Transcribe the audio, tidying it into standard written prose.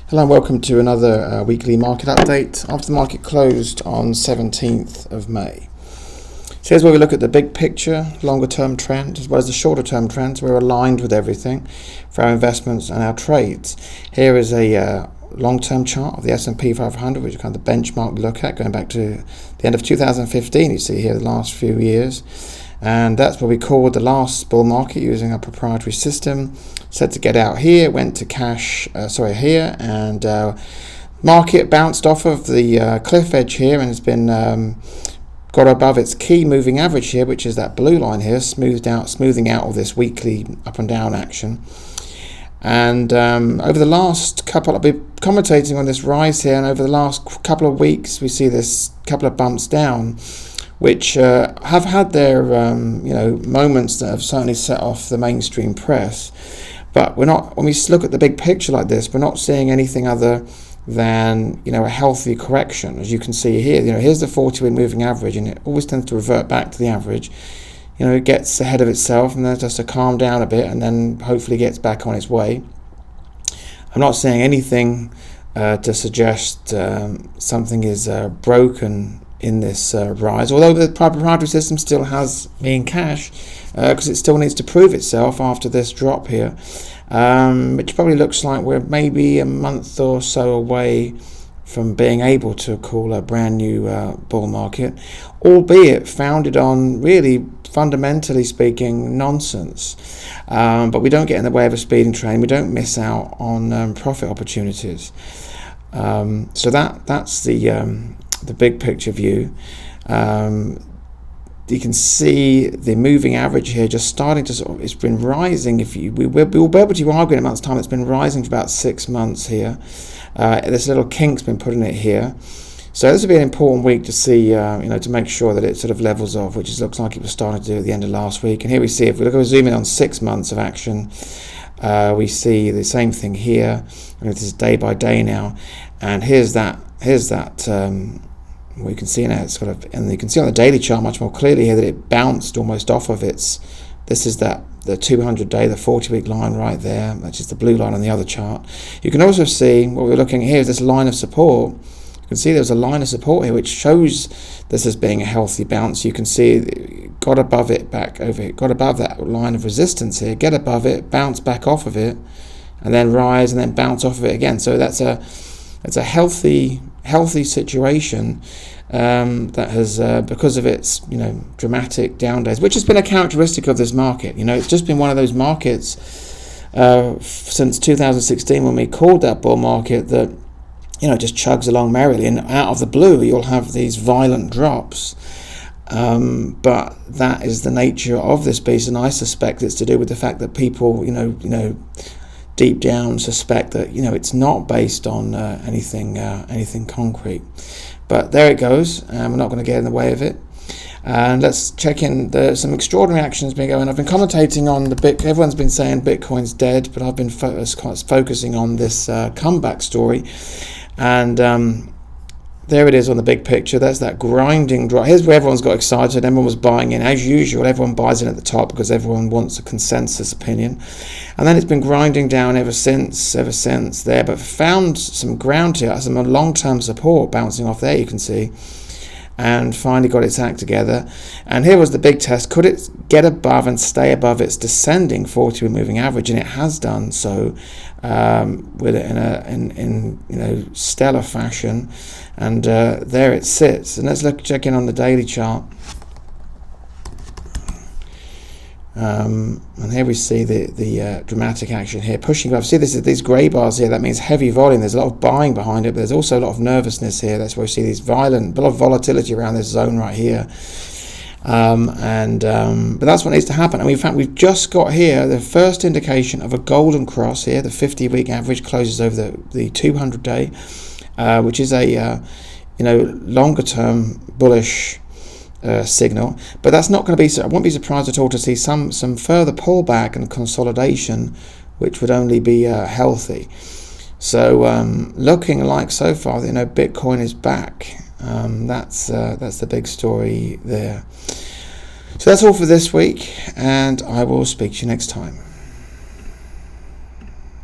Hello and welcome to another weekly market update after the market closed on 17th of May. So here's where we look at the big picture, longer term trend as well as the shorter term trends. We're aligned with everything for our investments and our trades. Here is a long-term chart of the S&P 500, which is kind of the benchmark we look at going back to the end of 2015. You see here the last few years. And that's what we called the last bull market using our proprietary system. Said to get out here, went to cash, here, and market bounced off of the cliff edge here and has been got above its key moving average here, which is that blue line here, smoothing out all this weekly up and down action. And over the last couple, I've been commentating on this rise here, and over the last couple of weeks, we see this couple of bumps down, which have had their moments that have certainly set off the mainstream press. But we're not, when we look at the big picture like this, we're not seeing anything other than a healthy correction. As you can see here, here's the 40-week moving average, and it always tends to revert back to the average. It gets ahead of itself and then just to calm down a bit, and then hopefully gets back on its way. I'm not saying anything to suggest something is broken in this rise, although the proprietary system still has me in cash because it still needs to prove itself after this drop here, which probably looks like we're maybe a month or so away from being able to call a brand new bull market, albeit founded on really fundamentally speaking nonsense, but we don't get in the way of a speeding train. We don't miss out on profit opportunities. So that's the big picture view. You can see the moving average here just starting to it's been rising. We'll be able to argue in a month's time. It's been rising for about 6 months here. This little kink's been put in it here. So this will be an important week to see, to make sure that it sort of levels off, which looks like it was starting to do at the end of last week. And here we see, if we zoom in on 6 months of action, we see the same thing here. And this is day by day now. And here's that. We can see now it's and you can see on the daily chart much more clearly here that it bounced almost off of its. This is the 200-day, the 40-week line right there, which is the blue line on the other chart. You can also see what we're looking at here is this line of support. You can see there's a line of support here which shows this as being a healthy bounce. You can see it got above it, back over it, got above that line of resistance here, get above it, bounce back off of it, and then rise and then bounce off of it again. So that's a healthy situation that has because of its dramatic down days, which has been a characteristic of this market. It's just been one of those markets since 2016 when we called that bull market that just chugs along merrily, and out of the blue you'll have these violent drops. But that is the nature of this beast, and I suspect it's to do with the fact that people deep down suspect that it's not based on anything concrete. But there it goes, and we're not going to get in the way of it. And let's check in. There's some extraordinary actions been going. I've been commentating on everyone's been saying Bitcoin's dead, but I've been focusing on this comeback story. And there it is on the big picture. There's that grinding drop. Here's where everyone's got excited. Everyone was buying in. As usual, everyone buys in at the top because everyone wants a consensus opinion. And then it's been grinding down ever since there, but found some ground here, some long-term support bouncing off there, you can see, and finally got its act together. And here was the big test. Could it get above and stay above its descending 40-week moving average? And it has done so with it in stellar fashion. And there it sits. And let's check in on the daily chart. And here we see the dramatic action here, pushing above. See these grey bars here, that means heavy volume. There's a lot of buying behind it, but there's also a lot of nervousness here. That's where we see a lot of volatility around this zone right here. But that's what needs to happen. And in fact, we've just got here the first indication of a golden cross here. The 50-week average closes over the 200-day, which is a longer term bullish signal. But that's not going to be. I won't be surprised at all to see some further pullback and consolidation, which would only be healthy. So looking like so far, Bitcoin is back. That's the big story there. So that's all for this week, and I will speak to you next time.